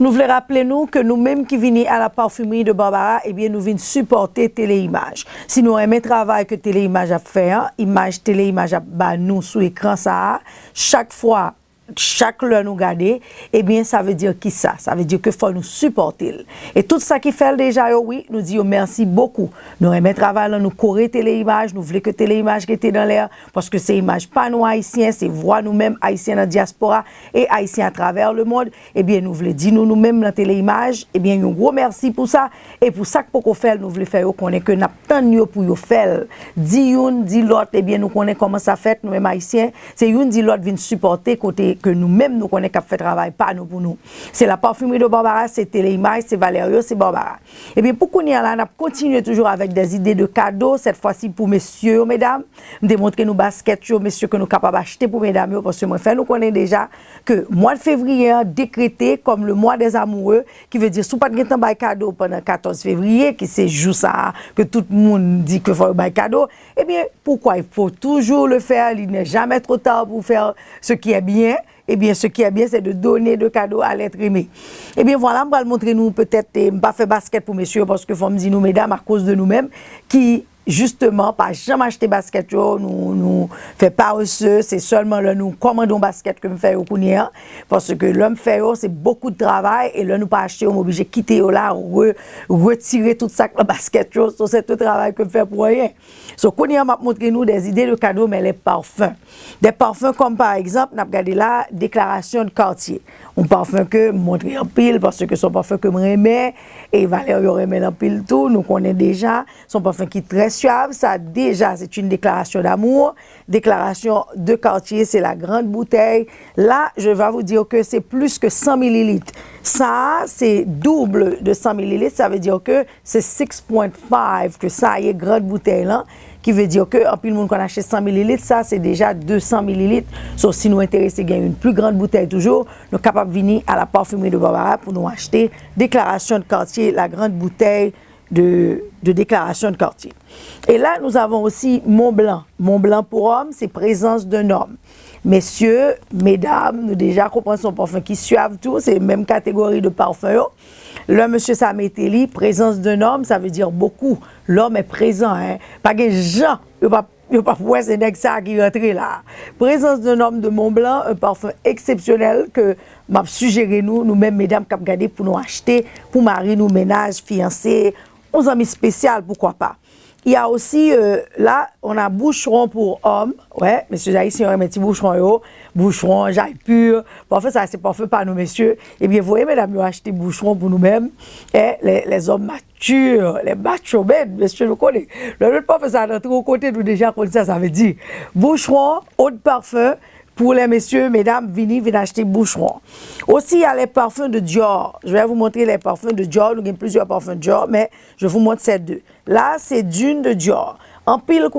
Nous voulons rappeler nous que nous-mêmes qui venons à la parfumerie de Barbara, eh bien, nous venons supporter Téléimage. Si nous aimons le travail que Téléimage a fait, Téléimage a nous sous écran ça, chaque fois, chaque heure nous garder, eh bien, ça veut dire qui ça? Ça veut dire que faut nous supporter. Et tout ça qui fait déjà, oui, nous disons merci beaucoup. Nous aimons travail, nous courir Téléimage, nous voulons que Téléimage qui était dans l'air, parce que c'est image pas nous haïtiens, c'est voix nous-mêmes haïtiens dans la diaspora et haïtiens à travers le monde. Eh bien, nous voulons dire nous-mêmes dans Téléimage, eh bien, un gros merci pour ça. Et pour ça que pour qu'on fait, nous voulons faire connaître que nous avons pour nous faire. Dit une, dit l'autre, eh bien, nous connaissons comment ça fait, nous-mêmes haïtiens. C'est une, dit l'autre, vient supporter côté que nous-mêmes nous connaissons qu'à faire travail pas nous pour nous. C'est la parfumerie de Barbara, c'est Téléimage, c'est Valerio, c'est Barbara. Et bien pour qu'on y a là, on continue toujours avec des idées de cadeaux, cette fois-ci pour messieurs, mesdames, démontrer nos baskets, messieurs, que nous sommes capables d'acheter pour mesdames, parce que moi, nous connaissons déjà que mois de février décrété comme le mois des amoureux, qui veut dire, si vous pas de temps cadeau pendant 14 février, qui c'est juste ça, que tout le monde dit que faut un cadeau, eh bien, pourquoi il faut toujours le faire, il n'est jamais trop tard pour faire ce qui est bien. Eh bien, ce qui est bien, c'est de donner de cadeaux à l'être aimé. Eh bien, voilà, je vais montrer nous peut-être, pas fait basket pour messieurs, parce que faut me dire nous, mesdames, à cause de nous-mêmes, qui, justement, pas jamais acheter basket, nous fait pas reçu, c'est seulement là, nous commandons basket que nous faisons au Kounia, parce que l'homme fait, c'est beaucoup de travail, et là, nous pas acheter, on est obligé de quitter là, retirer tout ça, le basket, c'est tout le travail que nous faisons pour rien. So, Kounia m'a montré nous des idées de cadeaux, mais les parfums. Des parfums comme par exemple, nous avons regardé là, déclaration de quartier. Un parfum que montrer en pile, parce que son parfum que je remets, et Valérie remet en pile tout, nous connaissons déjà, son parfum qui est très suave, ça déjà, c'est une déclaration d'amour. Déclaration de quartier, c'est la grande bouteille. Là, je vais vous dire que c'est plus que 100 millilitres. Ça, c'est double de 100 millilitres, ça veut dire que c'est 6,5, que ça y est, grande bouteille là. Qui veut dire que, en plus, le monde qu'on achète 100 millilitres, ça, c'est déjà 200 millilitres. Sauf si nous intéressons à gagner une plus grande bouteille toujours, nous sommes capables de venir à la parfumerie de Barbara pour nous acheter déclaration de quartier, la grande bouteille de déclaration de quartier. Et là, nous avons aussi Mont Blanc. Mont Blanc pour homme, c'est présence d'un homme. Messieurs, mesdames, nous déjà comprenons son parfum qui suave tout, c'est la même catégorie de parfum. Là, monsieur Samételi, présence d'un homme, ça veut dire beaucoup. L'homme est présent, hein. Pas que gens, il n'y a pas de c'est ça qui rentre là. Présence d'un homme de Mont Blanc, un parfum exceptionnel que m'a suggéré nous-mêmes, mesdames, qui avons gardé pour nous acheter, pour marier nous, ménage, fiancés, aux amis spéciaux, pourquoi pas. Il y a aussi, là, on a boucheron pour hommes. Ouais, messieurs haïtiens, on a un petit boucheron, boucheron, jaille pur. Parfois, ça, c'est parfait par nous, messieurs. Eh bien, vous voyez, mesdames, nous acheter boucheron pour nous-mêmes. Et les hommes matures, les machos, messieurs, nous connaissons. Le parfum, ça, de l'autre côté, nous déjà connaissons ça veut dire boucheron, eau de parfum. Pour les messieurs, mesdames, venez acheter boucheron. Aussi, il y a les parfums de Dior. Je vais vous montrer les parfums de Dior. Nous avons plusieurs parfums de Dior, mais je vous montre ces deux. Là, c'est Dune de Dior. En pile,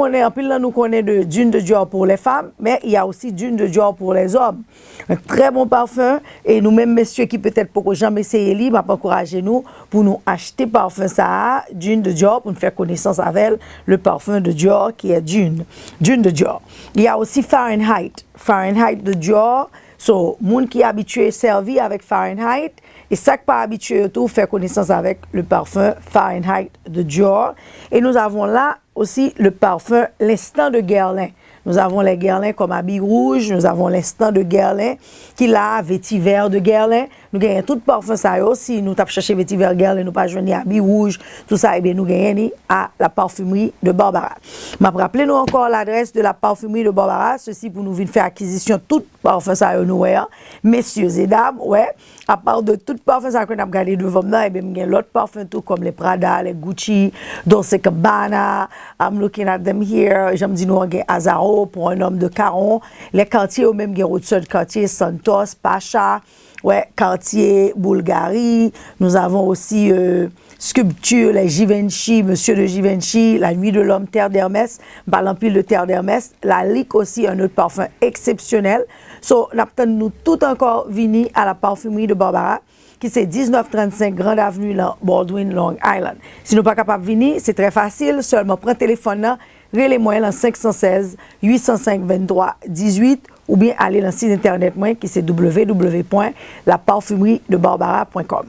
là, nous connaissons de Dune de Dior pour les femmes, mais il y a aussi Dune de Dior pour les hommes. Un très bon parfum. Et nous-mêmes, messieurs, qui peut-être pour jamais essayer libre, m'a encouragé nous pour nous acheter parfum ça, Dune de Dior, pour nous faire connaissance avec le parfum de Dior qui est Dune de Dior. Il y a aussi Fahrenheit. Fahrenheit de Dior. So, moun qui est habitué à servir avec Fahrenheit, et ça qui pas habitué tout, faire connaissance avec le parfum Fahrenheit de Dior. Et nous avons là aussi le parfum L'Instant de Guerlain. Nous avons les Guerlain comme habit rouge, nous avons l'Instant de Guerlain qui l'a vétiver de Guerlain. Nous gagnons tout parfum ça aussi. Nous tapons chercher vétiver Guerlain, nous pas joindre habit rouge, tout ça, et bien nous gagnons à la parfumerie de Barbara. Mais rappelez-nous encore l'adresse de la parfumerie de Barbara, ceci pour nous venir faire acquisition tout parfum ça nous messieurs et dames, ouais. À part de tout parfum ça qu'on a regardé devant nous, et bien nous gagnons l'autre parfum tout comme les Prada, les Gucci, Dolce Gabbana. I'm looking at them here. J'aime dire nous gagnons Azaro pour un homme de Caron. Les quartiers au même gagnent de quartier Santos, Pacha. Ouais, quartier Bulgarie. Nous avons aussi sculpture, les Givenchy, Monsieur de Givenchy, la Nuit de l'Homme, Terre d'Hermès, l'Empire de Terre d'Hermès, la Lique aussi, un autre parfum exceptionnel. So, nous tout encore venus à la parfumerie de Barbara, qui c'est 1935 Grande Avenue, Baldwin, Long Island. Si nous pas capable de venir, c'est très facile, seulement prends le téléphone là, relais-moi en 516 805 23 18 ou bien aller dans le site internet moi qui c'est www.laparfumeriedebarbara.com.